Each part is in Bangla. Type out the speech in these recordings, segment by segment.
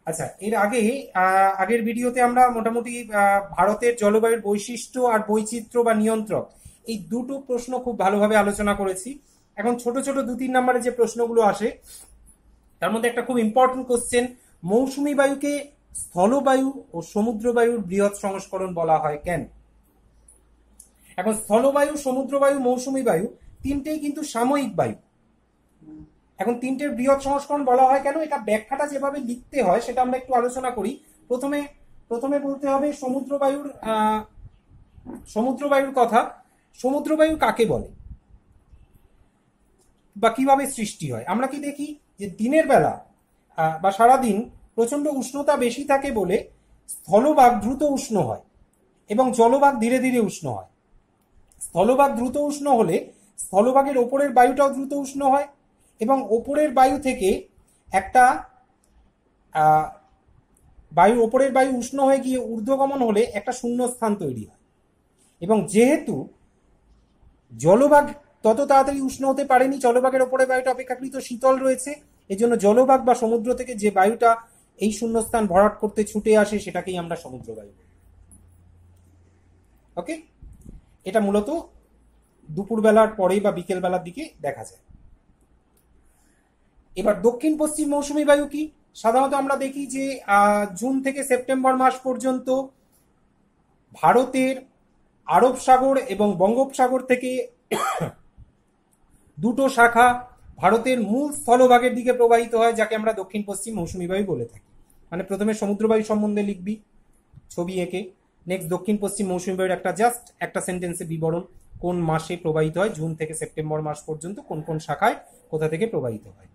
আচ্ছা, এর আগে আগের ভিডিওতে আমরা মোটামুটি ভারতের জলবায়ুর বৈশিষ্ট্য আর বৈচিত্র্য বা নিয়ন্ত্রক এই দুটো প্রশ্ন খুব ভালোভাবে আলোচনা করেছি। এখন ছোট ছোট 2-3 নম্বরে যে প্রশ্নগুলো আসে তার মধ্যে একটা খুব ইম্পর্টেন্ট কোশ্চেন, মৌসুমী বায়ুকে স্থলবায়ু ও সমুদ্র বায়ুর বৃহৎ সংস্করণ বলা হয় কেন? এখন স্থলবায়ু, সমুদ্রবায়ু, মৌসুমী বায়ু তিনটেই কিন্তু সাময়িক বায়ু। এখন তিনটের বৃহৎ সংস্করণ বলা হয় কেন, এটা ব্যাখ্যাটা যেভাবে লিখতে হয় সেটা আমরা একটু আলোচনা করি। প্রথমে প্রথমে বলতে হবে সমুদ্রবায়ুর কথা। সমুদ্রবায়ু কাকে বলে বা কিভাবে সৃষ্টি হয়? আমরা কি দেখি যে দিনের বেলা বা সারাদিন প্রচন্ড উষ্ণতা বেশি থাকে বলে স্থলভাগ দ্রুত উষ্ণ হয় এবং জলভাগ ধীরে ধীরে উষ্ণ হয়। স্থলভাগ দ্রুত উষ্ণ হলে স্থলভাগের ওপরের বায়ুটাও দ্রুত উষ্ণ হয় এবং ওপরের বায়ু থেকে একটা ওপরের বায়ু উষ্ণ হয়ে গিয়ে ঊর্ধ্বগমন হলে একটা শূন্য স্থান তৈরি হয়। এবং যেহেতু জলভাগ তত তাড়াতাড়ি উষ্ণ হতে পারেনি, জলভাগের ওপরের বায়ুটা অপেক্ষাকৃত শীতল রয়েছে, এজন্য জলভাগ বা সমুদ্র থেকে যে বায়ুটা এই শূন্যস্থান ভরাট করতে ছুটে আসে সেটাকেই আমরা সমুদ্র বায়ু বলি। ওকে, এটা মূলত দুপুরবেলার পরে বা বিকেল বেলার দিকে দেখা যায়। এবার দক্ষিণ পশ্চিম মৌসুমী বায়ু কি? সাধারণত আমরা দেখি যে জুন থেকে সেপ্টেম্বর মাস পর্যন্ত ভারতের আরব সাগর এবং বঙ্গোপসাগর থেকে দুটো শাখা ভারতের মূল স্থলভাগের দিকে প্রবাহিত হয়, যাকে আমরা দক্ষিণ পশ্চিম মৌসুমী বায়ু বলে থাকি। মানে প্রথমে সমুদ্র বায়ু সম্বন্ধে লিখবি ছবি এঁকে, নেক্সট দক্ষিণ পশ্চিম মৌসুমী বায়ুর একটা সেন্টেন্সে বিবরণ, কোন মাসে প্রবাহিত হয়, জুন থেকে সেপ্টেম্বর মাস পর্যন্ত কোন কোন শাখায় কোথা থেকে প্রবাহিত হয়।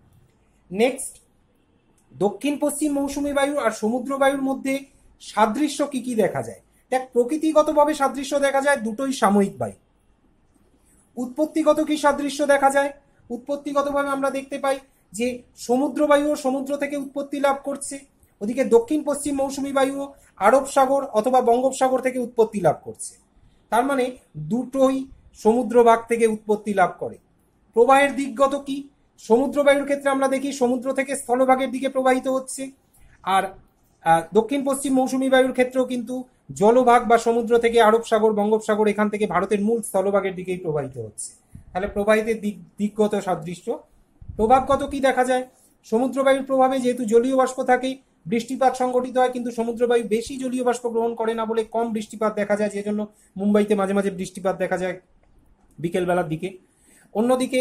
নেক্সট, দক্ষিণ পশ্চিম মৌসুমী বায়ু আর সমুদ্র বায়ুর মধ্যে সাদৃশ্য কি কি দেখা যায়? দেখ, প্রকৃতিগতভাবে সাদৃশ্য দেখা যায়, দুটোই সাময়িক বায়ু। উৎপত্তিগত কি সাদৃশ্য দেখা যায়? উৎপত্তিগতভাবে আমরা দেখতে পাই যে সমুদ্র বায়ুও সমুদ্র থেকে উৎপত্তি লাভ করছে, ওদিকে দক্ষিণ পশ্চিম মৌসুমী বায়ুও আরব সাগর অথবা বঙ্গোপসাগর থেকে উৎপত্তি লাভ করছে। তার মানে দুটোই সমুদ্র ভাগ থেকে উৎপত্তি লাভ করে। প্রবাহের দিকগত কি? সমুদ্র বায়ুর ক্ষেত্রে আমরা দেখি সমুদ্র থেকে স্থলভাগের দিকে প্রবাহিত হচ্ছে, আর দক্ষিণ পশ্চিম মৌসুমী বায়ুর ক্ষেত্রেও কিন্তু জলভাগ বা সমুদ্র থেকে আরব সাগর, বঙ্গোপসাগর এখান থেকে ভারতের মূল স্থলভাগের দিকেই প্রবাহিত হচ্ছে। তাহলে প্রবাহিতের দিকগত সাদৃশ্য। প্রভাবগত কি দেখা যায়? সমুদ্র বায়ুর প্রভাবে যেহেতু জলীয় বাষ্প থাকে, বৃষ্টিপাত সংঘটিত হয়, কিন্তু সমুদ্র বায়ু বেশি জলীয় বাষ্প গ্রহণ করে না বলে কম বৃষ্টিপাত দেখা যায়, যে জন্য মুম্বাইতে মাঝে মাঝে বৃষ্টিপাত দেখা যায় বিকেল বেলার দিকে। অন্যদিকে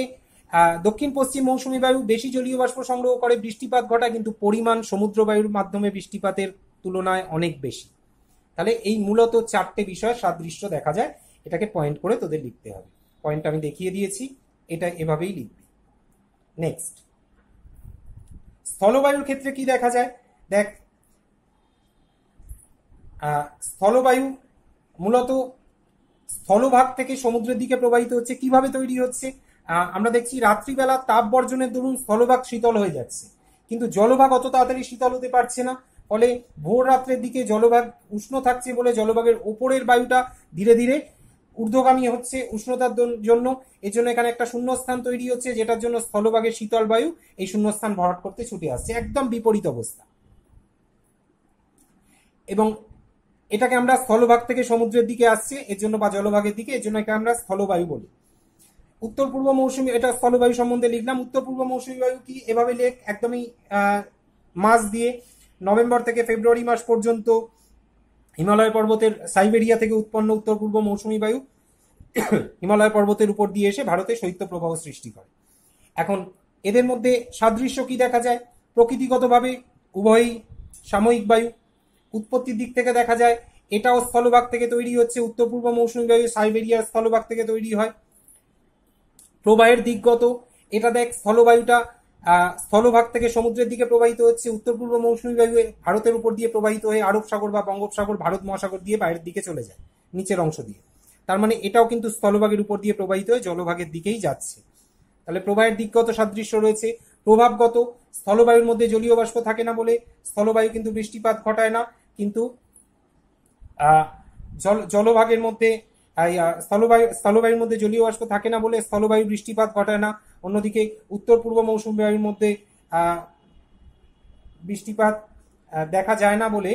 দক্ষিণ পশ্চিম মৌসুমী বায়ু বেশি জলীয় বাষ্প সংগ্রহ করে, বৃষ্টিপাত ঘটায়, কিন্তু পরিমাণ সমুদ্র বায়ুর মাধ্যমে বৃষ্টিপাতের তুলনায় অনেক বেশি। তাহলে এই মূলত চারটে বিষয় সাদৃশ্য দেখা যায়, এটাকে পয়েন্ট করে তোদের লিখতে হবে। পয়েন্ট আমি দেখিয়ে দিয়েছি, এটা এভাবেই লিখবি। নেক্সট, স্থলবায়ুর ক্ষেত্রে কি দেখা যায়? দেখ, স্থলবায়ু মূলত স্থলভাগ থেকে সমুদ্রের দিকে প্রবাহিত হচ্ছে। কিভাবে তৈরি হচ্ছে? আমরা দেখছি রাত্রিবেলা তাপ বর্জনের দরুন স্থলভাগ শীতল হয়ে যাচ্ছে, কিন্তু জলভাগ অত তাড়াতাড়ি শীতল হতে পারছে না। ফলে ভোর রাত্রের দিকে জলভাগ উষ্ণ থাকছে বলে জলভাগের ওপরের বায়ুটা ধীরে ধীরে ঊর্ধ্বগামী হচ্ছে উষ্ণতার জন্য। এর জন্য এখানে একটা শূন্যস্থান তৈরি হচ্ছে, যেটার জন্য স্থলভাগের শীতল বায়ু এই শূন্যস্থান ভরাট করতে ছুটে আসছে। একদম বিপরীত অবস্থা। এবং এটাকে আমরা স্থলভাগ থেকে সমুদ্রের দিকে আসছে এর জন্য, বা জলভাগের দিকে, এর জন্য একে আমরা স্থলবায়ু বলি। উত্তর পূর্ব মৌসুমী, এটা স্থলবায়ু সম্বন্ধে লিখলাম। উত্তর পূর্ব মৌসুমী বায়ু কি? এভাবে লেখ, একদমই মাস দিয়ে নভেম্বর থেকে ফেব্রুয়ারি মাস পর্যন্ত হিমালয় পর্বতের সাইবেরিয়া থেকে উৎপন্ন উত্তর পূর্ব মৌসুমী বায়ু হিমালয় পর্বতের উপর দিয়ে এসে ভারতে শৈত্যপ্রবাহ সৃষ্টি করে। এখন এদের মধ্যে সাদৃশ্য কি দেখা যায়? প্রকৃতিগতভাবে উভয়ই সাময়িক বায়ু। উৎপত্তির দিক থেকে দেখা যায় এটাও স্থলভাগ থেকে তৈরি হচ্ছে, উত্তর পূর্ব মৌসুমী বায়ু সাইবেরিয়ার স্থলভাগ থেকে তৈরি হয়। প্রবাহের দিকগত, এটা দেখ, স্থলবায়ুটা স্থলভাগ থেকে সমুদ্রের দিকে প্রবাহিত হচ্ছে, উত্তর পূর্ব মৌসুমী বায়ু ভারতের উপর দিয়ে প্রবাহিত হয়ে আরব সাগর বা বঙ্গোপসাগর, ভারত মহাসাগর দিয়ে বাইরের দিকে চলে যায় নিচের অংশ দিয়ে। তার মানে এটাও কিন্তু স্থলভাগের উপর দিয়ে প্রবাহিত হয়ে জলভাগের দিকেই যাচ্ছে। তাহলে প্রবাহের দিকগত সাদৃশ্য রয়েছে। প্রভাবগত, স্থলবায়ুর মধ্যে জলীয় বাষ্প থাকে না বলে স্থলবায়ু কিন্তু বৃষ্টিপাত ঘটায় না, কিন্তু জলভাগের মধ্যে স্থলবায়ুর মধ্যে জলীয় বাষ্প থাকে না বলে স্থলবায়ু বৃষ্টিপাত ঘটায় না। অন্যদিকে উত্তর পূর্ব মৌসুমী বায়ুর মধ্যে বৃষ্টিপাত দেখা যায় না বলে,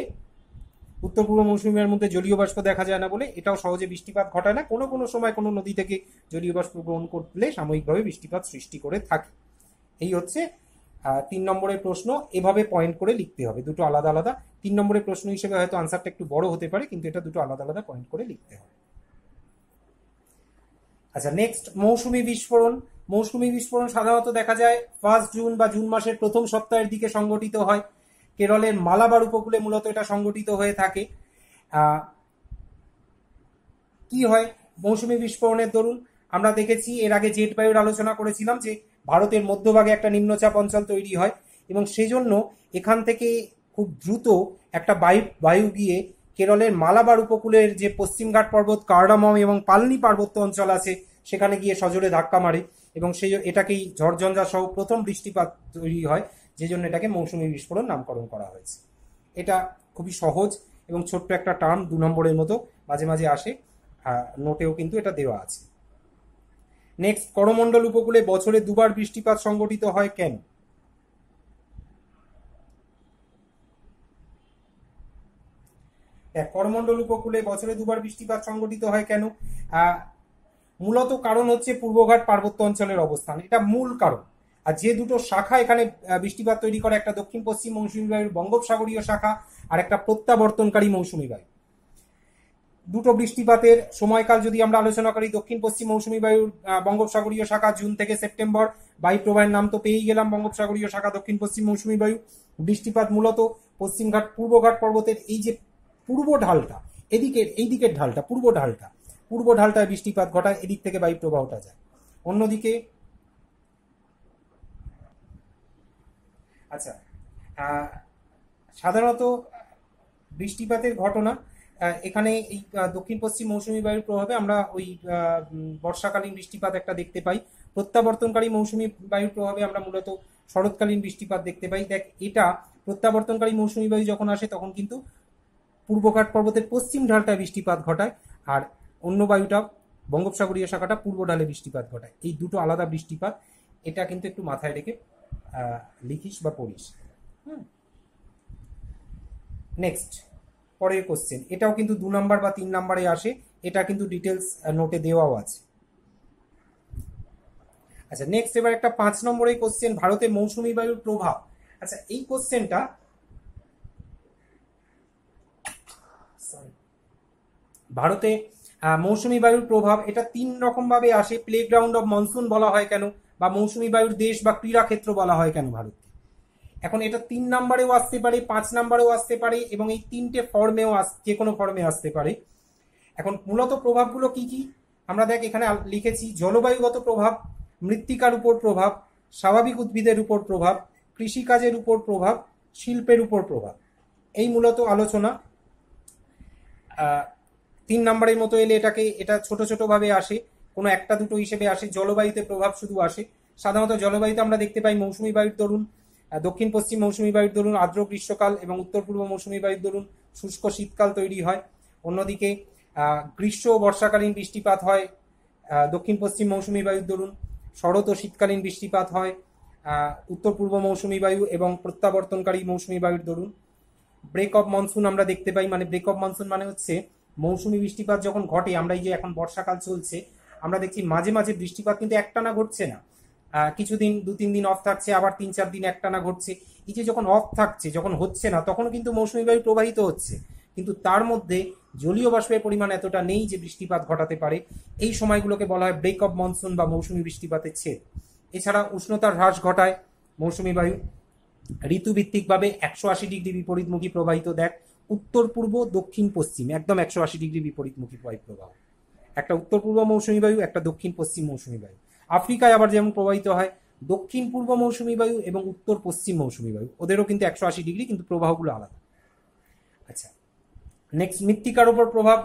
উত্তর পূর্ব মৌসুমী বায়ুর মধ্যে জলীয় বাষ্প দেখা যায় না বলে এটাও সহজে বৃষ্টিপাত ঘটায় না। কোনো কোনো সময় কোনো নদী থেকে জলীয় বাষ্প গ্রহণ করলে সাময়িকভাবে বৃষ্টিপাত সৃষ্টি করে থাকে। এই হচ্ছে 3 নম্বরের প্রশ্ন। এভাবে পয়েন্ট করে লিখতে হবে, দুটো আলাদা আলাদা। 3 নম্বরের প্রশ্ন হিসেবে হয়তো আনসারটা একটু বড় হতে পারে, কিন্তু এটা দুটো আলাদা আলাদা পয়েন্ট করে লিখতে হবে। আচ্ছা, নেক্সট মৌসুমী বিস্ফোরণ। মৌসুমী বিস্ফোরণ সাধারণত দেখা যায় 1 জুন বা জুন মাসের প্রথম সপ্তাহের দিকে সংগঠিত হয়। কেরলের মালাবার উপকূলে মূলত এটা সংগঠিত হয়ে থাকে। কি হয় মৌসুমী বিস্ফোরণের দরুন? আমরা দেখেছি এর আগে জেট বায়ুর আলোচনা করেছিলাম যে ভারতের মধ্যভাগে একটা নিম্নচাপ অঞ্চল তৈরি হয় এবং সেজন্য এখান থেকে খুব দ্রুত একটা বায়ু গিয়ে কেরলের মালাবার উপকূলের যে পশ্চিমঘাট পর্বত, কার্ডামম এবং পালনি পার্বত্য অঞ্চল আছে সেখানে গিয়ে সজোরে ধাক্কা মারে এবং সেই এটাকেই ঝড়ঝঞ্ঝা সহ প্রথম বৃষ্টিপাত তৈরি হয়, যে জন্য এটাকে মৌসুমী বিস্ফোরণ নামকরণ করা হয়েছে। এটা খুবই সহজ এবং ছোট্ট একটা টার্ম, 2 নম্বরের মতো মাঝে মাঝে আসে, নোটেও কিন্তু এটা দেওয়া আছে। নেক্সট, করমণ্ডল উপকূলে বছরে 2 বার বৃষ্টিপাত সংঘটিত হয় কেন? করমণ্ডল উপকূলে বছরে 2 বার বৃষ্টিপাত সংঘটিত হয় কেন? মূলত কারণ হচ্ছে পূর্বঘাট পার্বত্য অঞ্চলের অবস্থান, এটা মূল কারণ। আর যে দুটো শাখা এখানে বৃষ্টিপাত তৈরি করে, একটা দক্ষিণ পশ্চিম মৌসুমী বায়ুর বঙ্গোপসাগরীয় শাখা আর একটা প্রত্যাবর্তনকারী মৌসুমী বায়ু। দুটো বৃষ্টিপাতের সময়কাল যদি আমরা আলোচনা করি, দক্ষিণ পশ্চিম মৌসুমী বায়ুর বঙ্গোপসাগরীয় শাখা জুন থেকে সেপ্টেম্বর, বায়ু প্রবাহের নাম তো পেয়েই গেলাম, বঙ্গোপসাগরীয় শাখা দক্ষিণ পশ্চিম মৌসুমী বায়ু। বৃষ্টিপাত মূলত পশ্চিমঘাট পূর্বঘাট পর্বতের এই যে পূর্ব ঢালটা, এই দিকের ঢালটা, পূর্ব ঢালটায় বৃষ্টিপাত ঘটায়, এদিক থেকে বায়ু প্রবাহটা যায়। অন্যদিকে আচ্ছা, সাধারণত বৃষ্টিপাতের ঘটনা এখানে এই দক্ষিণ পশ্চিম মৌসুমী বায়ুর প্রভাবে আমরা ওই বর্ষাকালীন বৃষ্টিপাত একটা দেখতে পাই। প্রত্যাবর্তনকারী মৌসুমী বায়ুর প্রভাবে আমরা মূলত শরৎকালীন বৃষ্টিপাত দেখতে পাই। দেখ, এটা প্রত্যাবর্তনকারী মৌসুমী বায়ু যখন আসে তখন কিন্তু পূর্বঘাট পর্বতের পশ্চিম ঢালটায় বৃষ্টিপাত ঘটায়, আর অন্য বায়ুটা বঙ্গোপসাগরীয় শাখাটা পূর্ব ঢালে বৃষ্টিপাত ঘটায়। এই দুটো আলাদা বৃষ্টিপাত, এটা কিন্তু একটু মাথায় রেখে লিখিস বা পড়িস। নেক্সট, পরের কোশ্চেন, এটাও কিন্তু 2 নাম্বার বা 3 নাম্বারে আসে, এটা কিন্তু ডিটেলস নোটে দেওয়াও আছে। আচ্ছা, নেক্সট এবার একটা 5 নম্বরের কোশ্চেন, ভারতে মৌসুমী বায়ুর প্রভাব। আচ্ছা, এই কোশ্চেনটা ভারতে মৌসুমী বায়ুর প্রভাব, এটা 3 রকম ভাবে আসে। প্লেগ্রাউন্ড অফ মনসুন বলা হয় কেন, বা মৌসুমী বায়ুর দেশ বা ক্রীড়া ক্ষেত্র বলা হয় কেন ভারতকে? এখন এটা 3 নাম্বারেও আসতে পারে, 5 নাম্বারেও আসতে পারে এবং এই 3টে ফর্মেও যে কোনো ফর্মে আসতে পারে। এখন মূলত প্রভাবগুলো কি কি আমরা দেখ এখানে লিখেছি: জলবায়ুগত প্রভাব, মৃত্তিকার উপর প্রভাব, স্বাভাবিক উদ্ভিদের উপর প্রভাব, কৃষিকাজের উপর প্রভাব, শিল্পের উপর প্রভাব। এই মূলত আলোচনা। 3 নাম্বারের মতো এলে এটা ছোট ছোট ভাবে আসে, কোনো একটা দুটো হিসেবে আসে। জলবায়ুতে প্রভাব শুধু আসে, সাধারণত জলবায়ুতে আমরা দেখতে পাই মৌসুমী বায়ুর দরুন, দক্ষিণ পশ্চিম মৌসুমী বায়ুর দরুন আর্দ্র গ্রীষ্মকাল এবং উত্তর পূর্ব মৌসুমী বায়ুর দরুন শুষ্ক শীতকাল তৈরি হয়। অন্যদিকে গ্রীষ্ম ও বর্ষাকালীন বৃষ্টিপাত হয় দক্ষিণ পশ্চিম মৌসুমী বায়ুর দরুন, শরৎ ও শীতকালীন বৃষ্টিপাত হয় উত্তর পূর্ব মৌসুমী বায়ু এবং প্রত্যাবর্তনকারী মৌসুমী বায়ুর দরুন। ব্রেক অফ মনসুন আমরা দেখতে পাই, মানে ব্রেক অফ মনসুন মানে হচ্ছে মৌসুমী বৃষ্টিপাত যখন ঘটে, আমরা এই যে এখন বর্ষাকাল চলছে, আমরা দেখছি মাঝে মাঝে বৃষ্টিপাত কিন্তু একটানা ঘটছে না, কিছুদিন 2-3 দিন অফ থাকছে, আবার 3-4 দিন একটানা ঘটছে। এই যে যখন অফ থাকছে, যখন হচ্ছে না, তখন কিন্তু মৌসুমী বায়ু প্রবাহিত হচ্ছে, কিন্তু তার মধ্যে জলীয় বাষ্পের পরিমাণ এতটা নেই যে বৃষ্টিপাত ঘটাতে পারে। এই সময়গুলোকে বলা হয় ব্রেক অফ মনসুন বা মৌসুমী বৃষ্টিপাতের ছেদ। এছাড়া উষ্ণতার হ্রাস ঘটায় মৌসুমী বায়ু। ঋতুভিত্তিকভাবে 180 ডিগ্রি বিপরীতমুখী প্রবাহিত, দেখ উত্তর পূর্ব দক্ষিণ পশ্চিম, একদম 180 ডিগ্রি বিপরীতমুখী প্রবাহ। একটা উত্তর পূর্ব মৌসুমী বায়ু, একটা দক্ষিণ পশ্চিম মৌসুমী বায়ু। আফ্রিকায় আবার যেমন প্রবাহিত হয় দক্ষিণ পূর্ব মৌসুমী বায়ু এবং উত্তর পশ্চিম মৌসুমী বায়ু, ওদেরও কিন্তু 180 ডিগ্রি, কিন্তু প্রবাহগুলো আলাদা। আচ্ছা, নেক্সট, মৃত্তিকার উপর প্রভাব।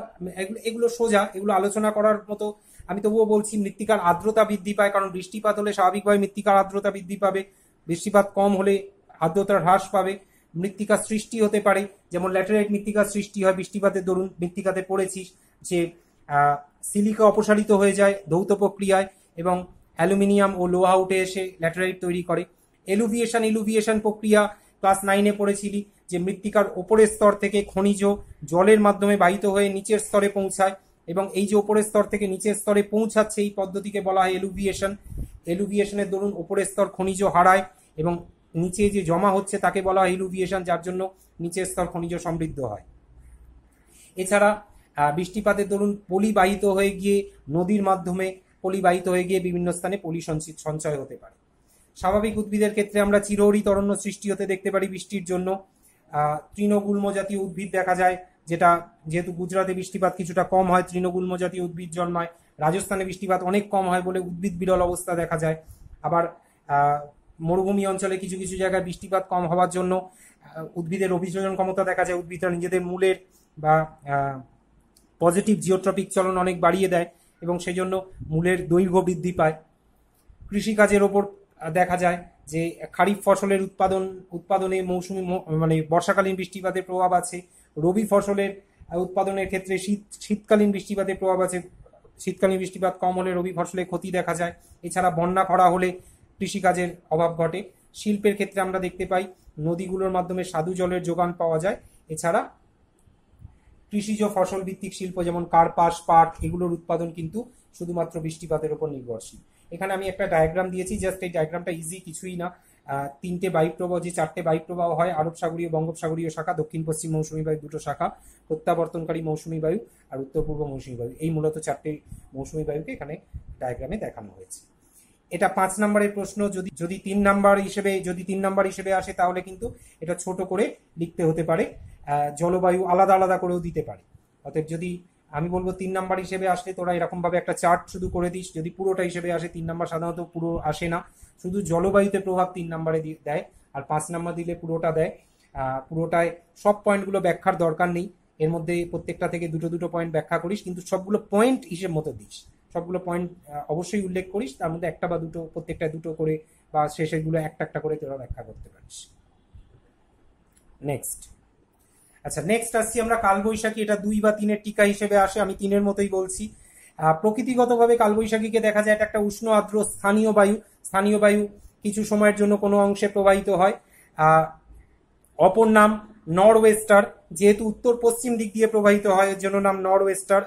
এগুলো সোজা, এগুলো আলোচনা করার মতো। আমি তবুও বলছি, মৃত্তিকার আর্দ্রতা বৃদ্ধি পায়, কারণ বৃষ্টিপাত হলে স্বাভাবিকভাবে মৃত্তিকার আর্দ্রতা বৃদ্ধি পাবে, বৃষ্টিপাত কম হলে আর্দ্রতার হ্রাস পাবে। মৃত্তিকার সৃষ্টি হতে পারে, যেমন ল্যাটেরাইট মৃত্তিকার সৃষ্টি হয় বৃষ্টিপাতের দরুন। মৃত্তিকাতে পড়েছিস যে সিলিকা অপসারিত হয়ে যায় ধৌত প্রক্রিয়ায় এবং অ্যালুমিনিয়াম ও লোহা উঠে এসে ল্যাটেরাইট তৈরি করে। ইলুভিয়েশন প্রক্রিয়া ক্লাস 9-এ পড়েছিলি, যে মৃত্তিকার ওপরের স্তর থেকে খনিজ জলের মাধ্যমে বাহিত হয়ে নিচের স্তরে পৌঁছায়, এবং এই যে ওপরের স্তর থেকে নিচের স্তরে পৌঁছাচ্ছে এই পদ্ধতিকে বলা হয় এলুভিয়েশন। এলুভিয়েশনের দরুন ওপরের স্তর খনিজ হারায় এবং নিচে যে জমা হচ্ছে তাকে বলা হয় এলুভিয়েশন, যার জন্য নিচের স্তর খনিজ সমৃদ্ধ হয়। এছাড়া বৃষ্টিপাতের দরুন পলি বাহিত হয়ে গিয়ে নদীর মাধ্যমে পলি বাহিত হয়ে গিয়ে বিভিন্ন স্থানে পলি সঞ্চয় হতে পারে। স্বাভাবিক উদ্ভিদের ক্ষেত্রে আমরা চিরহরিত অরণ্য সৃষ্টি হতে দেখতে পারি বৃষ্টির জন্য। তৃণগুল্ম জাতীয় উদ্ভিদ দেখা যায়, যেটা যেহেতু গুজরাটে বৃষ্টিপাত কিছুটা কম হয় তৃণগুল্ম জাতীয় উদ্ভিদ জন্মায়। রাজস্থানে বৃষ্টিপাত অনেক কম হয় বলে উদ্ভিদ বিরল অবস্থা দেখা যায়। আবার মরুভূমি অঞ্চলে কিছু কিছু জায়গায় বৃষ্টিপাত কম হওয়ার জন্য উদ্ভিদের অভিযোজন ক্ষমতা দেখা যায়, উদ্ভিদরা নিজেদের মূলের বা পজিটিভ জিওট্রপিক চলন অনেক বাড়িয়ে দেয় এবং সেই জন্য মূলের দৈর্ঘ্য বৃদ্ধি পায়। কৃষিকাজের ওপর দেখা যায় যে খারিফ ফসলের উৎপাদনে মৌসুমী মানে বর্ষাকালীন বৃষ্টিপাতের প্রভাব আছে। রবি ফসলের উৎপাদনের ক্ষেত্রে শীতকালীন বৃষ্টিপাতের প্রভাব আছে। শীতকালীন বৃষ্টিপাত কম হলে রবি ফসলে ক্ষতি দেখা যায়। এছাড়া বন্যা খরা হলে কৃষিকাজের অভাব ঘটে। শিল্পের ক্ষেত্রে আমরা দেখতে পাই নদীগুলোর মাধ্যমে স্বাদু জলের যোগান পাওয়া যায়। এছাড়া কৃষিজ ফসল ভিত্তিক শিল্প যেমন কার্পাস, পাট এগুলোর উৎপাদন কিন্তু শুধুমাত্র বৃষ্টিপাতের উপর নির্ভরশীল। এখানে আমি একটা ডায়াগ্রাম দিয়েছি, জাস্ট এই ডায়াগ্রামটা ইজি, কিছুই না। তিনটে বায়ুপ্রবাহ, যে চারটে বায়ুপ্রবাহ হয়, আরব সাগরীয়, বঙ্গোপসাগরীয় শাখা, দক্ষিণ পশ্চিম মৌসুমী বায়ু দুটো শাখা, প্রত্যাবর্তনকারী মৌসুমী বায়ু আর উত্তর পূর্ব মৌসুমী বায়ু, এই মূলত চারটে মৌসুমী বায়ুকে এখানে ডায়াগ্রামে দেখানো হয়েছে। এটা 5 নম্বরের প্রশ্ন। যদি 3 নাম্বার হিসেবে আসে তাহলে কিন্তু এটা ছোট করে লিখতে হতে পারে, জলবায়ু আলাদা আলাদা করেও দিতে পারে। অতএব যদি আমি বলবো 3 নাম্বার হিসেবে আসলে তোরা এরকম ভাবে একটা চার্ট শুধু করে দিস। যদি পুরোটা হিসেবে আসে, 3 নাম্বার সাধারণত পুরো আসে না, শুধু জলবায়ুতে প্রভাব 3 নাম্বারে দেয়, আর 5 নাম্বার দিলে পুরোটা দেয়। পুরোটায় সব পয়েন্টগুলো ব্যাখ্যার দরকার নেই, এর মধ্যে প্রত্যেকটা থেকে দুটো দুটো পয়েন্ট ব্যাখ্যা করিস, কিন্তু সবগুলো পয়েন্ট হিসেব মতো দিস। সবগুলো পয়েন্ট অবশ্যই উল্লেখ করিস, তার মধ্যে একটা বা দুটো, প্রত্যেকটা দুটো করে বা শেষেরগুলো একটা একটা করে তোরা ব্যাখ্যা করতে পারিস। নেক্সট, আচ্ছা নেক্সট আসছি আমরা কালবৈশাখী। এটা 2 বা 3-এর টিকা হিসেবে আসে, আমি 3-এর মতোই বলছি। প্রকৃতিগতভাবে কালবৈশাখীকে দেখা যায় এটা একটা উষ্ণ আর্দ্র স্থানীয় বায়ু। স্থানীয় বায়ু কিছু সময়ের জন্য কোনো অংশে প্রবাহিত হয়। অপর নাম নর্থ ওয়েস্টার, যেহেতু উত্তর পশ্চিম দিক দিয়ে প্রবাহিত হয় এর জন্য নাম নর্থ ওয়েস্টার।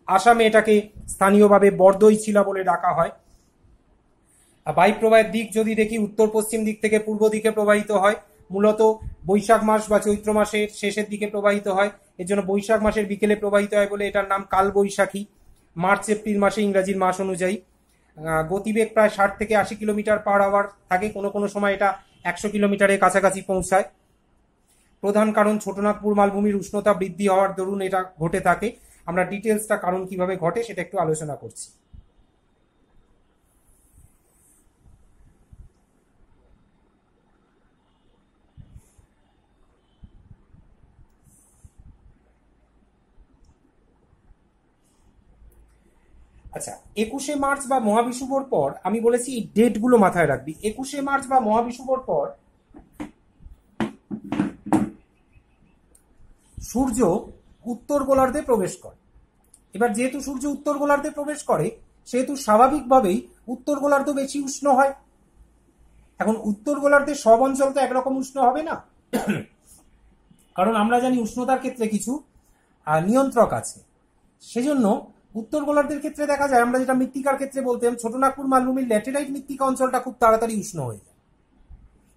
আসামে এটাকে স্থানীয়ভাবে বরদৈছিলা বলে ডাকা হয়। বায়ুপ্রবাহের দিক যদি দেখি, উত্তর পশ্চিম দিক থেকে পূর্ব দিকে প্রবাহিত হয়, মূলত বৈশাখ মাস বা চৈত্র মাসের শেষের দিকে প্রবাহিত হয়। এর জন্য বৈশাখ মাসের বিকেলে প্রবাহিত হয় বলে এটার নাম কালবৈশাখী। মার্চ এপ্রিল মাসে ইংরাজির মাস অনুযায়ী। গতিবেগ প্রায় 60 থেকে 80 কিলোমিটার পার আওয়ার থাকে, কোনো কোনো সময় এটা 100 কিলোমিটারের কাছাকাছি পৌঁছায়। প্রধান কারণ ছোটনাগপুর মালভূমির উষ্ণতা বৃদ্ধি হওয়ার দরুন এটা ঘটে থাকে। আমরা ডিটেলসটা কারণ কিভাবে ঘটে সেটা একটু আলোচনা করছি। আচ্ছা, 21শে মার্চ বা মহাবিষুবর পর, আমি বলেছি এই ডেটগুলো মাথায় রাখবি। 21শে মার্চ বা মহাবিষুবর পর সূর্য উত্তর গোলার্ধে প্রবেশ করে। এবার যেহেতু সূর্য উত্তর গোলার্ধে প্রবেশ করে, সেহেতু স্বাভাবিকভাবেই উত্তর গোলার্ধ বেশি উষ্ণ হয়। এখন উত্তর গোলার্ধে সব অঞ্চল তো একরকম উষ্ণ হবে না, কারণ আমরা জানি উষ্ণতার ক্ষেত্রে কিছু নিয়ন্ত্রক আছে। সেজন্য উত্তর গোলার্ধের ক্ষেত্রে দেখা যায়, আমরা যেটা মৃত্তিকার ক্ষেত্রে বলতাম, ছোটনাগপুর মালভূমির ল্যাটেরাইট মৃত্তিকা অঞ্চলটা খুব তাড়াতাড়ি উষ্ণ হয়ে যায়,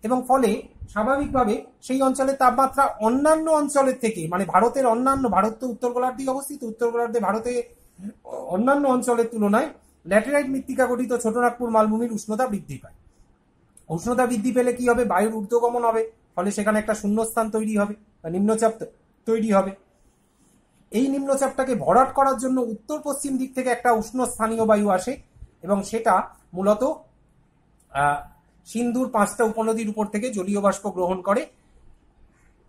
এবং ফলে স্বাভাবিকভাবে সেই অঞ্চলের তাপমাত্রা অন্যান্য অঞ্চলের থেকে, মানে ভারতের অন্যান্য, ভারত তো উত্তর গোলার্ধে অবস্থিত, উত্তর গোলার্ধে ভারতে অন্যান্য অঞ্চলের তুলনায় ল্যাটেরাইট মৃত্তিকা গঠিত ছোটনাগপুর মালভূমির উষ্ণতা বৃদ্ধি পায়। উষ্ণতা বৃদ্ধি পেলে কি হবে? বায়ুর ঊর্ধ্বগমন হবে, ফলে সেখানে একটা শূন্যস্থান তৈরি হবে বা নিম্নচাপ তৈরি হবে। এই নিম্নচাপটাকে ভরাট করার জন্য উত্তর পশ্চিম দিক থেকে একটা উষ্ণ স্থানীয় বায়ু আসে, এবং সেটা মূলত সিন্ধুর 5টা উপনদীর উপর থেকে জলীয় বাষ্প গ্রহণ করে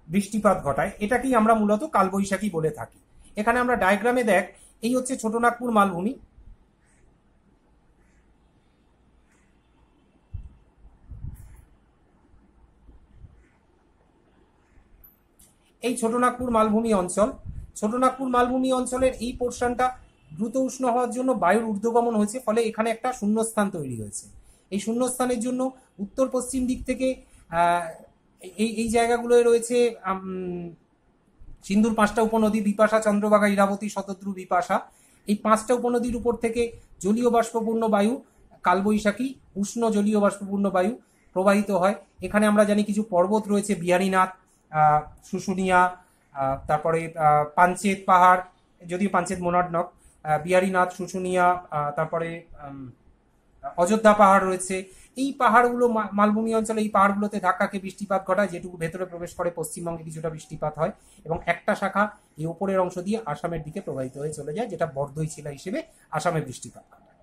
বৃষ্টিপাত ঘটায়। এটাকেই আমরা মূলত কালবৈশাখী বলে থাকি। এখানে আমরা ডায়াগ্রামে দেখ, এই হচ্ছে ছোটনাগপুর মালভূমি, এই ছোটনাগপুর মালভূমি অঞ্চল। ছোটনাগপুর মালভূমি অঞ্চলের এই পোর্শনটা দ্রুত উষ্ণ হওয়ার জন্য বায়ুর ঊর্ধ্বগমন হয়েছে, ফলে এখানে একটা শূন্যস্থান তৈরি হয়েছে। এই শূন্যস্থানের জন্য উত্তর পশ্চিম দিক থেকে এই এই জায়গাগুলোয় রয়েছে সিন্ধুর 5টা উপনদী, বিপাশা, চন্দ্রভাগা, ইরাবতী, শতদ্রু, বিপাশা। এই 5টা উপনদীর উপর থেকে জলীয় বাষ্পপূর্ণ বায়ু, কালবৈশাখী, উষ্ণ জলীয় বাষ্পপূর্ণ বায়ু প্রবাহিত হয়। এখানে আমরা জানি কিছু পর্বত রয়েছে, বিহারীনাথ, শুশুনিয়া, তারপরে পাঞ্চেত পাহাড়, যদিও পাঞ্চেত মোনাডনক, বিহারীনাথ, শুশুনিয়া, তারপরে অযোধ্যা পাহাড় রয়েছে। এই পাহাড়গুলো মালভূমি অঞ্চলে, এই পাহাড়গুলোতে ধাক্কাকে বৃষ্টিপাত ঘটায়, যেটুকু ভেতরে প্রবেশ করে পশ্চিমবঙ্গে কিছুটা বৃষ্টিপাত হয়, এবং একটা শাখা এই উপরের অংশ দিয়ে আসামের দিকে প্রবাহিত হয়ে চলে যায়, যেটা বরদই শিলা হিসেবে আসামে বৃষ্টিপাত ঘটায়।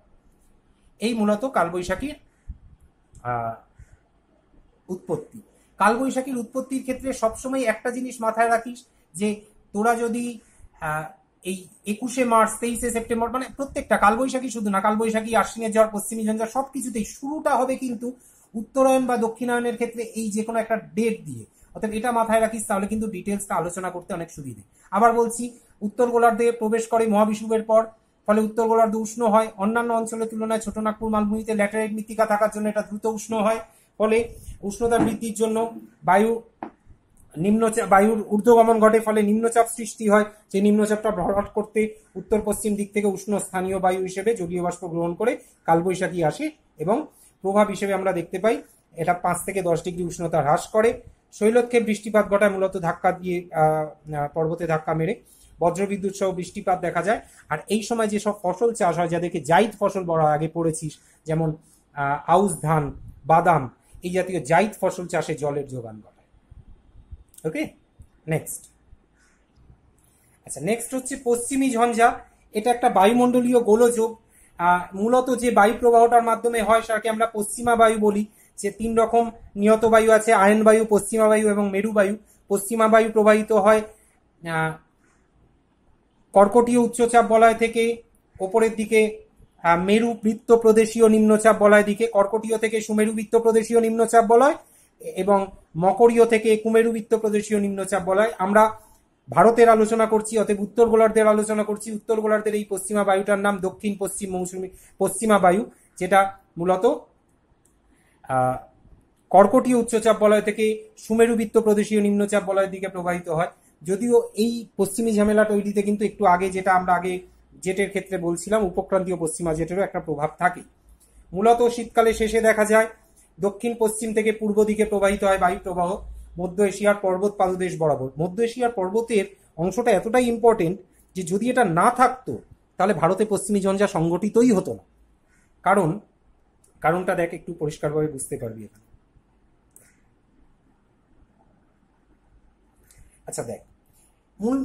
এই মূলত কালবৈশাখীর উৎপত্তি। কালবৈশাখীর উৎপত্তির ক্ষেত্রে সবসময় একটা জিনিস মাথায় রাখিস, যে তোরা যদি এই 21শে মার্চ, 23শে সেপ্টেম্বর, মানে প্রত্যেকটা কালবৈশাখী শুধু না, কালবৈশাখী, আশ্বিনের ঝড়, পশ্চিমী ঝঞ্ঝা, সবকিছুতেই শুরুটা হবে কিন্তু উত্তরায়ণ বা দক্ষিণায়নের ক্ষেত্রে এই যে কোনো একটা ডেট দিয়ে। অর্থাৎ এটা মাথায় রাখিস, তাহলে কিন্তু ডিটেলসটা আলোচনা করতে অনেক সুবিধে। আবার বলছি, উত্তর গোলার্ধে প্রবেশ করে মহাবিষুবের পর, ফলে উত্তর গোলার্ধ উষ্ণ হয়। অন্যান্য অঞ্চলের তুলনায় ছোটনাগপুর মালভূমিতে ল্যাটেরাইট মৃত্তিকা থাকার জন্য এটা দ্রুত উষ্ণ হয়, ফলে উষ্ণতা বৃদ্ধির জন্য বায়ুর ঊর্ধ্বগমন ঘটে, ফলে নিম্নচাপ সৃষ্টি হয়। যে নিম্নচাপটা ভরাট করতে উত্তর পশ্চিম দিক থেকে উষ্ণ স্থানীয় বায়ু হিসেবে জলীয় বাষ্প গ্রহণ করে কালবৈশাখী আসে, এবং প্রভাব হিসেবে আমরা দেখতে পাই এটা 5 থেকে 10 ডিগ্রি উষ্ণতা হ্রাস করে। শৈলক্ষেপ বৃষ্টিপাত ঘটায়, মূলত ধাক্কা দিয়ে, পর্বতে ধাক্কা মেরে বজ্রবিদ্যুৎ সহ বৃষ্টিপাত দেখা যায়। আর এই সময় যেসব ফসল চাষ হয়, যাদেরকে জাইদ ফসল বলা হয়, আগে পড়েছিস, যেমন আউশ ধান, বাদাম, এই জাতীয় জাইদ ফসল চাষে জলের যোগান ঘটায়। ওকে, নেক্সট। আচ্ছা, নেক্সট হচ্ছে পশ্চিমী ঝঞ্ঝা। এটা একটা বায়ুমণ্ডলীয় গোলযোগ। মূলত যে বায়ু প্রবাহটার মাধ্যমে হয় সেটাকে আমরা পশ্চিমা বায়ু বলি। যে 3 রকম নিয়ত বায়ু আছে, আয়ন বায়ু, পশ্চিমা বায়ু এবং মেরু বায়ু। পশ্চিমা বায়ু প্রবাহিত হয় কর্কটীয় উচ্চচাপ বলয় থেকে ওপরের দিকে মেরু বৃত্ত প্রদেশীয় নিম্নচাপ বলয় দিকে, কর্কটীয় থেকে সুমেরু বৃত্ত প্রদেশীয় নিম্নচাপ বলয়, এবং মকরীয় থেকে কুমেরু বৃত্ত প্রদেশীয় নিম্নচাপ বলয়। আমরা ভারতের আলোচনা করছি, অতএব উত্তর গোলার্ধের আলোচনা করছি। উত্তর গোলার্ধের এই পশ্চিমা বায়ুটার নাম দক্ষিণ পশ্চিম মৌসুমী পশ্চিমা বায়ু, যেটা মূলত কর্কটীয় উচ্চচাপ বলয় থেকে সুমেরু বৃত্ত প্রদেশীয় নিম্নচাপ বলয়ের দিকে প্রবাহিত হয়। যদিও এই পশ্চিমী ঝামেলা তৈরিতে কিন্তু একটু আগে, যেটা আমরা আগে জেটের ক্ষেত্রে বলছিলাম, উপক্রান্তীয় পশ্চিমা জেটেরও একটা প্রভাব থাকে। মূলত শীতকালে শেষে দেখা যায় দক্ষিণ পশ্চিম থেকে পূর্ব দিকে প্রবাহিত হয় বায়ু প্রবাহ মধ্য এশিয়ার পর্বত পাদদেশ বরাবর। মধ্য এশিয়ার পর্বতের অংশটা এতটাই ইম্পর্টেন্ট যে যদি এটা না থাকতো তাহলে ভারতে পশ্চিমী ঝঞ্ঝা সংগঠিতই হতো না। কারণটা দেখ, একটু পরিষ্কারভাবে বুঝতে পারবি এখানে। আচ্ছা দেখ,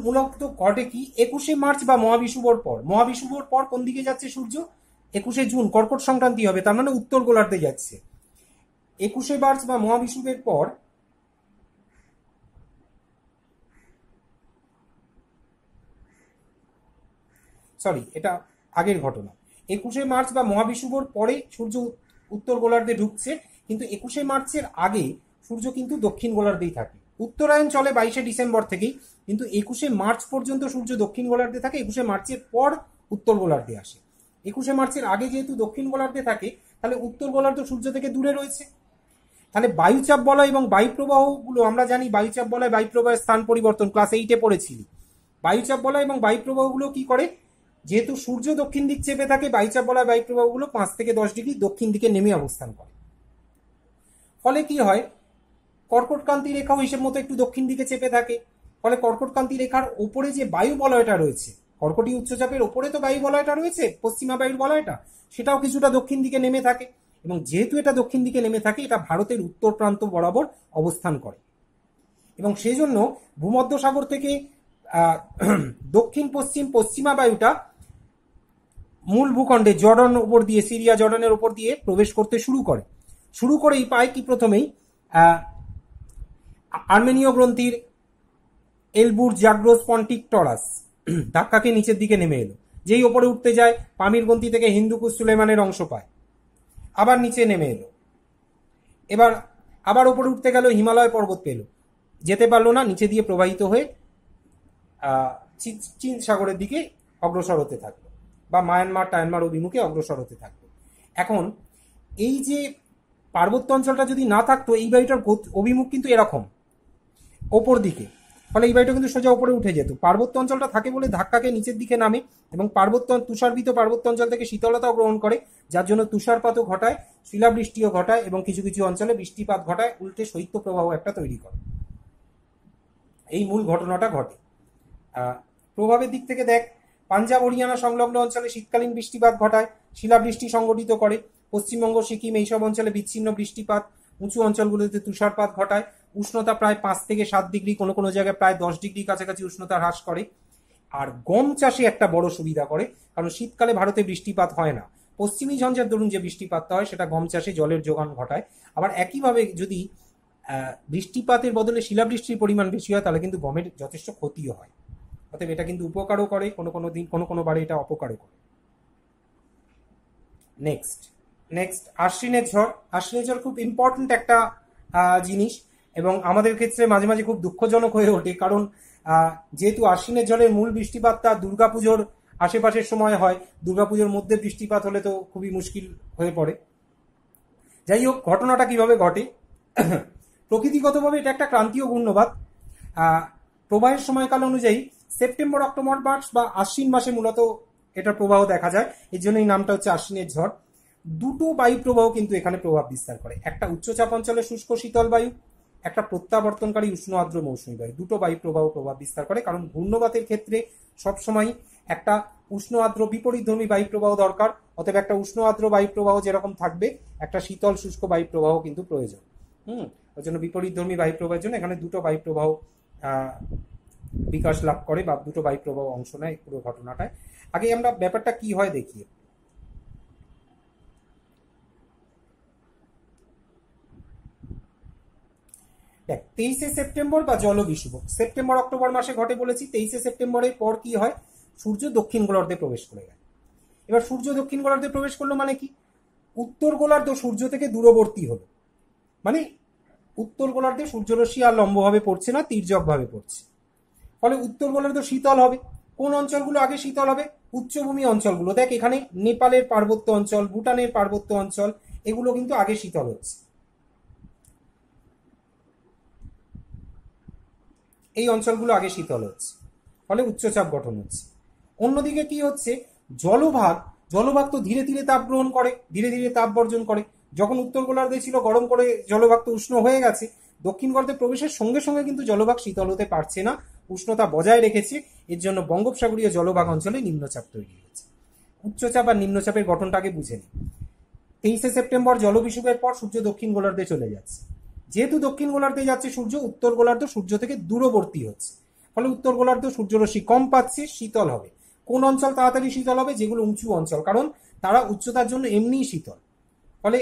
মূলত ঘটে কি 21শে মার্চ বা মহাবিষুবর পর কোন দিকে যাচ্ছে সূর্য? 21শে জুন কর্কট সংক্রান্তি হবে, তার মানে উত্তর গোলার্ধে যাচ্ছে। 21শে মার্চ বা মহাবিষুবের পর এটা আগের ঘটনা। 21শে মার্চ বা মহাবিষুবর পরে সূর্য উত্তর গোলার্ধে ঢুকছে, কিন্তু 21শে মার্চের আগে সূর্য কিন্তু দক্ষিণ গোলার্ধেই থাকে। উত্তরায়ণ চলে 22শে ডিসেম্বর থেকেই, কিন্তু 21শে মার্চ পর্যন্ত সূর্য দক্ষিণ গোলার্ধে থাকে। 21শে মার্চের পর উত্তর গোলার্ধে আসে। 21শে মার্চের আগে যেহেতু দক্ষিণ গোলার্ধে থাকে, তাহলে উত্তর গোলার্ধ সূর্য থেকে দূরে রয়েছে। তাহলে বায়ুচাপ বলয় এবং বায়ু প্রবাহগুলো আমরা জানি, বায়ুচাপ বলয় বায়ু প্রবাহের স্থান পরিবর্তন, ক্লাস 8-এ পড়েছিলি। বায়ুচাপ বলয় এবং বায়ু প্রবাহগুলো কি করে, যেহেতু সূর্য দক্ষিণ দিক চেপে থাকে, বায়ুচাপ বলয় বায়ু প্রবাহগুলো 5 থেকে 10 ডিগ্রি দক্ষিণ দিকে নেমে অবস্থান করে। ফলে কি হয়, কর্কটক্রান্তি রেখাও হিসেব মতো একটু দক্ষিণ দিকে চেপে থাকে। ফলে কর্কটক্রান্তি রেখার ওপরে যে বায়ু বলয়টা রয়েছে, কর্কটীয় উচ্চচাপের ওপরে তো বায়ু বলয়টা রয়েছে, পশ্চিমা বায়ুর বলয়টা, সেটাও কিছুটা দক্ষিণ দিকে নেমে থাকে। এবং যেহেতু এটা দক্ষিণ দিকে নেমে থাকে, এটা ভারতের উত্তর প্রান্ত বরাবর অবস্থান করে, এবং সেই জন্য ভূমধ্যসাগর থেকে দক্ষিণ পশ্চিম পশ্চিমা বায়ুটা মূল ভূখণ্ডে জর্ডান উপর দিয়ে, সিরিয়া জর্ডানের উপর দিয়ে প্রবেশ করতে শুরু করেই পায় কি প্রথমেই আর্মেনীয় গ্রন্থির এলবুর জাগ্রোস পন্টিক টরাস ধাক্কাকে নিচের দিকে নেমে এলো। যেই ওপরে উঠতে যায়, পামির গ্রন্থি থেকে হিন্দুকুশ সুলেমানের অংশ পায়, আবার নিচে নেমে এলো। এবার আবার ওপরে উঠতে গেল, হিমালয় পর্বত পেল, যেতে পারলো না, নিচে দিয়ে প্রবাহিত হয়ে চীন সাগরের দিকে অগ্রসর হতে থাকলো, বা টায়ানমার অভিমুখে অগ্রসর হতে থাকলো। এখন এই যে পার্বত্য অঞ্চলটা যদি না থাকতো এই বায়ুটার অভিমুখ কিন্তু এরকম ওপর দিকে, ফলে এই বায়ুটা কিন্তু সোজা উপরে উঠে যেত। পার্বত্য অঞ্চলটা থাকে বলে ধাক্কাকে নিচের দিকে নামে এবং তুষারবিত পার্বত্য অঞ্চল থেকে শীতলতাও গ্রহণ করে, যার জন্য তুষারপাতও ঘটায়, শিলাবৃষ্টিও ঘটায় এবং কিছু কিছু অঞ্চলে বৃষ্টিপাত ঘটায়, উল্টে শৈত্য প্রবাহ একটা তৈরি করে। এই মূল ঘটনাটা ঘটে। প্রভাবের দিক থেকে দেখ, পাঞ্জাব হরিয়ানা সংলগ্ন অঞ্চলে শীতকালীন বৃষ্টিপাত ঘটায়, শিলাবৃষ্টি সংগঠিত করে। পশ্চিমবঙ্গ সিকিম এইসব অঞ্চলে বিচ্ছিন্ন বৃষ্টিপাত, উঁচু অঞ্চলগুলোতে তুষারপাত ঘটায়। উষ্ণতা প্রায় 5 থেকে 7 ডিগ্রি, কোনো কোনো জায়গায় প্রায় 10 ডিগ্রি কাছাকাছি উষ্ণতা হ্রাস করে। আর গম চাষে একটা বড় সুবিধা করে, কারণ শীতকালে ভারতে বৃষ্টিপাত হয় না। পশ্চিমী ঝঞ্ঝার দরুন যে বৃষ্টিপাতটা হয় সেটা গম চাষে জলের যোগান ঘটায়। আবার একইভাবে যদি বৃষ্টিপাতের বদলে শিলাবৃষ্টির পরিমাণ বেশি হয় তাহলে কিন্তু গমের যথেষ্ট ক্ষতিও হয়। অতএব এটা কিন্তু উপকারও করে, কোনো কোনো দিন কোনো কোনো বারে এটা অপকারও করে। নেক্সট আশ্বিনের ঝড়। আশ্বিনের ঝড় খুব ইম্পর্টেন্ট একটা জিনিস এবং আমাদের ক্ষেত্রে মাঝে মাঝে খুব দুঃখজনক হয়ে ওঠে, কারণ যেহেতু আশ্বিনের ঝড়ের মূল বৃষ্টিপাতটা দুর্গাপুজোর আশেপাশের সময় হয়, দুর্গাপুজোর মধ্যে বৃষ্টিপাত হলে তো খুবই মুশকিল হয়ে পড়ে। যাই হোক, ঘটনাটা কিভাবে ঘটে, প্রকৃতিগতভাবে এটা একটা ক্রান্তীয় ঘূর্ণবাত। প্রবাহের সময়কাল অনুযায়ী সেপ্টেম্বর অক্টোবর মাস বা আশ্বিন মাসে মূলত এটার প্রবাহ দেখা যায়, এর জন্য এই নামটা হচ্ছে আশ্বিনের ঝড়। দুটো বায়ু প্রবাহ কিন্তু এখানে প্রভাব বিস্তার করে, একটা উচ্চচাপ অঞ্চলে শুষ্ক শীতল বায়ু, একটা প্রত্যাবর্তনকারী উষ্ণ আর্দ্র মৌসুমী বায়ু। দুটো বায়ু প্রভাব বিস্তার করে, কারণ ঘূর্ণবাতের ক্ষেত্রে সবসময় একটা উষ্ণ আর্দ্র বিপরীতধর্মী বায়ু প্রবাহ দরকার। অতএব একটা উষ্ণ আর্দ্র বায়ু প্রবাহ যেরকম থাকবে, একটা শীতল শুষ্ক বায়ু প্রবাহ কিন্তু প্রয়োজন। ওই জন্য বিপরীতধর্মী বায়ু প্রবাহের জন্য এখানে দুটো বায়ু প্রবাহ বিকাশ লাভ করে বা দুটো বায়ু প্রবাহ অংশ নেয় পুরো ঘটনাটায়। আগে আমরা ব্যাপারটা কি হয় দেখি। দেখ, 23শে সেপ্টেম্বর বা জলবিষুব সেপ্টেম্বর অক্টোবর মাসে ঘটে বলেছি। 23শে সেপ্টেম্বরের পর কি হয়, সূর্য দক্ষিণ গোলার্ধে প্রবেশ করে গেল। এবার সূর্য দক্ষিণ গোলার্ধে প্রবেশ করলো মানে কি, উত্তর গোলার্ধ সূর্য থেকে দূরবর্তী হলো, মানে উত্তর গোলার্ধে সূর্যরশ্মি আর লম্বভাবে পড়ছে না, তির্যকভাবে পড়ছে। ফলে উত্তর গোলার্ধ শীতল হবে। কোন অঞ্চলগুলো আগে শীতল হবে, উচ্চভূমি অঞ্চলগুলো। দেখ, এখানে নেপালের পার্বত্য অঞ্চল, ভুটানের পার্বত্য অঞ্চল, এগুলো কিন্তু আগে শীতল হচ্ছে। এই অঞ্চলগুলো আগে শীতল হচ্ছে, ফলে উচ্চচাপ গঠন হচ্ছে। অন্যদিকে কি হচ্ছে, জলভাগ তো ধীরে ধীরে তাপ গ্রহণ করে, ধীরে ধীরে তাপ বর্জন করে। যখন উত্তর গোলার্ধে ছিল গরম করে জলভাগ তো উষ্ণ হয়ে গেছে, দক্ষিণ গোলার্ধে প্রবেশের সঙ্গে সঙ্গে কিন্তু জলভাগ শীতল হতে পারছে না, উষ্ণতা বজায় রেখেছে। এর জন্য বঙ্গোপসাগরীয় জলভাগ অঞ্চলে নিম্নচাপ তৈরি হয়েছে। উচ্চচাপ আর নিম্নচাপের গঠনটাকে বুঝে নিই। 23শে সেপ্টেম্বর জলবিষুবের পর সূর্য দক্ষিণ গোলার্ধে চলে যাচ্ছে। যেহেতু দক্ষিণ গোলার্ধে যাচ্ছে সূর্য, উত্তর গোলার্ধ সূর্য থেকে দূরবর্তী হচ্ছে, ফলে উত্তর গোলার্ধ সূর্যরশ্মি কম পাচ্ছে, শীতল হবে। কোন অঞ্চল তাড়াতাড়ি শীতল হবে, যেগুলো উঁচু অঞ্চল, কারণ তারা উচ্চতার জন্য এমনিই শীতল, ফলে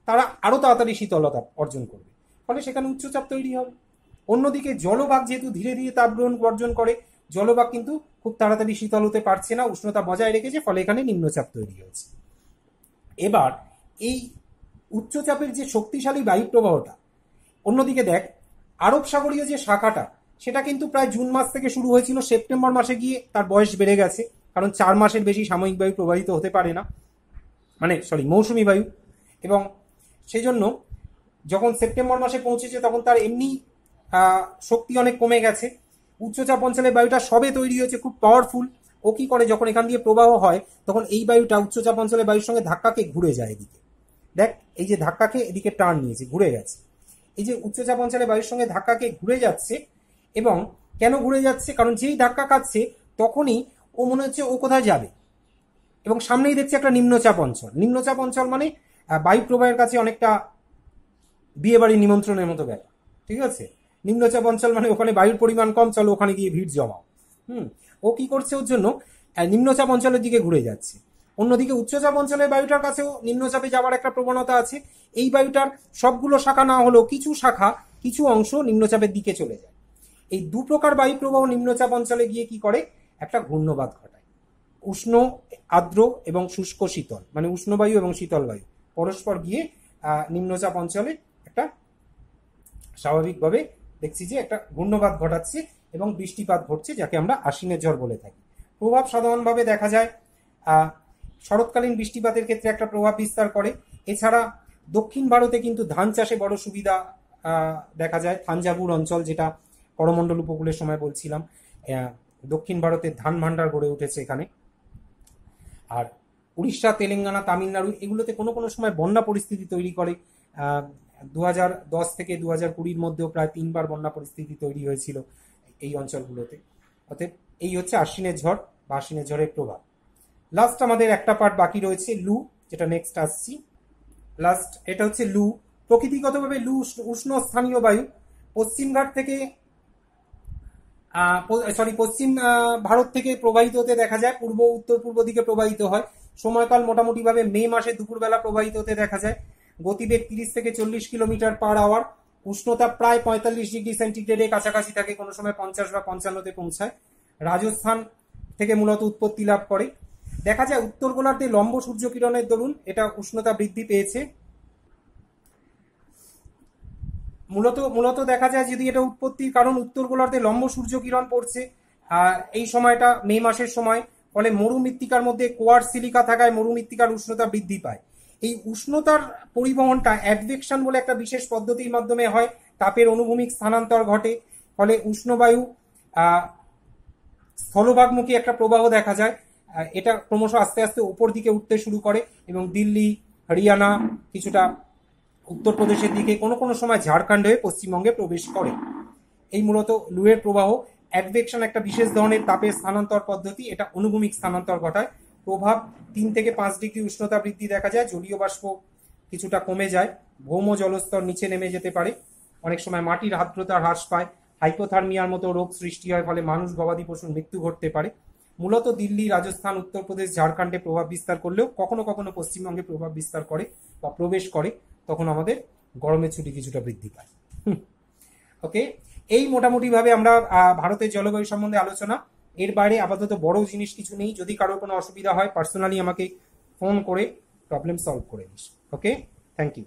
তারা আরো তাড়াতাড়ি শীতলতা অর্জন করবে, ফলে সেখানে উচ্চচাপ তৈরি হবে। অন্যদিকে জলভাগ যেহেতু ধীরে ধীরে তাপ গ্রহণ বর্জন করে, জলভাগ কিন্তু খুব তাড়াতাড়ি শীতল হতে পারছে না, উষ্ণতা বজায় রেখেছে, ফলে এখানে নিম্নচাপ তৈরি হয়েছে। এবার এই উচ্চচাপের যে শক্তিশালী বায়ু প্রবাহটা, অন্যদিকে দেখ, আরব সাগরীয় যে শাখাটা, সেটা কিন্তু প্রায় জুন মাস থেকে শুরু হয়েছিল, সেপ্টেম্বর মাসে গিয়ে তার বয়স বেড়ে গেছে, কারণ 4 মাসের বেশি সাময়িক বায়ু প্রবাহিত হতে পারে না, মৌসুমী বায়ু। এবং সেই জন্য যখন সেপ্টেম্বর মাসে পৌঁছেছে তখন তার এমনি শক্তি অনেক কমে গেছে। উচ্চচাপ অঞ্চলের বায়ুটা সবে তৈরি হয়েছে, খুব পাওয়ারফুল। ও কি করে, যখন এখান দিয়ে প্রবাহ হয় তখন এই বায়ুটা উচ্চচাপ অঞ্চলের বায়ুর সঙ্গে ধাক্কাকে ঘুরে যায় এদিকে। দেখ, এই যে ধাক্কাকে এদিকে টার্ন নিয়েছে, ঘুরে গেছে। এই যে উচ্চচাপ অঞ্চলে বায়ুর সঙ্গে ধাক্কাকে ঘুরে যাচ্ছে, এবং কেন ঘুরে যাচ্ছে, কারণ যেই ধাক্কা খাচ্ছে তখনই ও মনে হচ্ছে ও কোথায় যাবে, এবং সামনেই দেখছে একটা নিম্নচাপ অঞ্চল। নিম্নচাপ অঞ্চল মানে বায়ু প্রবাহের কাছে অনেকটা বিয়ে বাড়ির নিমন্ত্রণের মতো ব্যাপার, ঠিক আছে। নিম্নচাপ অঞ্চল মানে ওখানে বায়ুর পরিমাণ কম, চলো ওখানে গিয়ে ভিড় জমাও। ও কি করছে, ওর জন্য নিম্নচাপ অঞ্চলের দিকে ঘুরে যাচ্ছে। অন্যদিকে উচ্চচাপ অঞ্চলের বায়ুটার কাছেও নিম্নচাপে যাওয়ার একটা প্রবণতা আছে। এই বায়ুটার সবগুলো শাখা না হলেও কিছু অংশ নিম্নচাপের দিকে চলে যায়। এই দু প্রকার বায়ু প্রবাহ নিম্নচাপ অঞ্চলে গিয়ে কি করে, একটা ঘূর্ণবাত ঘটায়। উষ্ণ আর্দ্র এবং শুষ্ক শীতল, মানে উষ্ণ বায়ু এবং শীতল বায়ু পরস্পর গিয়ে নিম্নচাপ অঞ্চলে একটা স্বাভাবিকভাবে দেখছি যে একটা ঘূর্ণবাত ঘটাচ্ছে এবং বৃষ্টিপাত ঘটছে, যাকে আমরা আশ্বিনের ঝড় বলে থাকি। প্রভাব সাধারণভাবে দেখা যায় শরৎকালীন বৃষ্টিপাতের ক্ষেত্রে একটা প্রভাব বিস্তার করে। এছাড়া দক্ষিণ ভারতে কিন্তু ধান চাষে বড় সুবিধা দেখা যায়। থাঞ্জাভুর অঞ্চল, যেটা করমণ্ডল উপকূলের সময় বলছিলাম, দক্ষিণ ভারতের ধান ভাণ্ডার গড়ে উঠেছে এখানে। আর উড়িষ্যা, তেলেঙ্গানা, তামিলনাড়ু এগুলোতে কোনো কোনো সময় বন্যা পরিস্থিতি তৈরি করে। 2010 থেকে 2020 মধ্যেও প্রায় 3বার বন্যা পরিস্থিতি তৈরি হয়েছিল এই অঞ্চলগুলোতে। অতএব এই হচ্ছে আশ্বিনের ঝড় বা আশ্বিনের ঝড়ের প্রভাব। লাস্ট আমাদের একটা পার্ট বাকি রয়েছে, লু, যেটা নেক্সট আসছি। লাস্ট এটা হচ্ছে লু। প্রকৃতিগতভাবে লু উষ্ণ স্থানীয় বায়ু। পশ্চিমঘাট থেকে পশ্চিম ভারত থেকে প্রবাহিত হতে দেখা যায়, পূর্ব উত্তর পূর্ব দিকে প্রবাহিত হয়। সময়কাল মোটামুটি ভাবে মে মাসে দুপুরবেলা প্রবাহিত হতে দেখা যায়। গতিবেগ 30 থেকে 40 কিলোমিটার পার আওয়ার। উষ্ণতা প্রায় 45 ডিগ্রি সেন্টিগ্রেডের কাছাকাছি থাকে, কোনো সময় 50 বা 55-তে পৌঁছায়। রাজস্থান থেকে মূলত উৎপত্তি লাভ করে। দেখা যায় উত্তর গোলার্ধে লম্ব সূর্যকিরণের দরুন এটা উষ্ণতা বৃদ্ধি পেয়েছে। মূলত দেখা যায় যদি এটা উৎপত্তির কারণ উত্তর গোলার্ধে লম্ব সূর্যকিরণ পড়ছে এই সময়টা মে মাসের সময়, ফলে মরুমৃত্তিকার মধ্যে কোয়ার সিলিকা থাকায় মরুমৃত্তিকার উষ্ণতা বৃদ্ধি পায়। এই উষ্ণতার পরিবহনটা অ্যাডভেকশন বলে একটা বিশেষ পদ্ধতির মাধ্যমে হয়। তাপের অনুভূমিক স্থানান্তর ঘটে, ফলে উষ্ণবায়ু স্থলভাগমুখী একটা প্রবাহ দেখা যায়। এটা ক্রমশ আস্তে আস্তে উপর দিকে উঠতে শুরু করে এবং দিল্লি, হরিয়ানা, কিছুটা উত্তরপ্রদেশের দিকে, কোনো কোনো সময় ঝাড়খণ্ড হয়ে পশ্চিমবঙ্গে প্রবেশ করে। এই মূলত লুয়ের প্রবাহ। অ্যাডভেকশন একটা বিশেষ ধরনের তাপের স্থানান্তর পদ্ধতি, এটা অনুভূমিক স্থানান্তর ঘটায়। প্রভাব 3 থেকে 5 ডিগ্রি উষ্ণতা বৃদ্ধি দেখা যায়, জলীয় বাষ্প কিছুটা কমে যায়, ভৌম জলস্তর নিচে নেমে যেতে পারে, অনেক সময় মাটির আর্দ্রতা হ্রাস পায়, হাইপোথার্মিয়ার মতো রোগ সৃষ্টি হয়, ফলে মানুষ, গবাদি পশুর মৃত্যু ঘটতে পারে। মূলত দিল্লি, রাজস্থান, উত্তরপ্রদেশ, ঝাড়খণ্ডে প্রভাব বিস্তার করলেও কখনো কখনো পশ্চিমবঙ্গে প্রভাব বিস্তার করে বা প্রবেশ করে, তখন আমাদের গরমের ছুটি কিছুটা বৃদ্ধি পায়। ওকে, এই মোটামুটি ভাবে আমরা ভারতের জলবায়ু সম্বন্ধে আলোচনা। এর বাইরে আপাতত বড় জিনিস কিছু নেই। যদি কারোর কোনো অসুবিধা হয় পার্সোনালি আমাকে ফোন করে প্রবলেম সলভ করে দিস। Okay, thank you.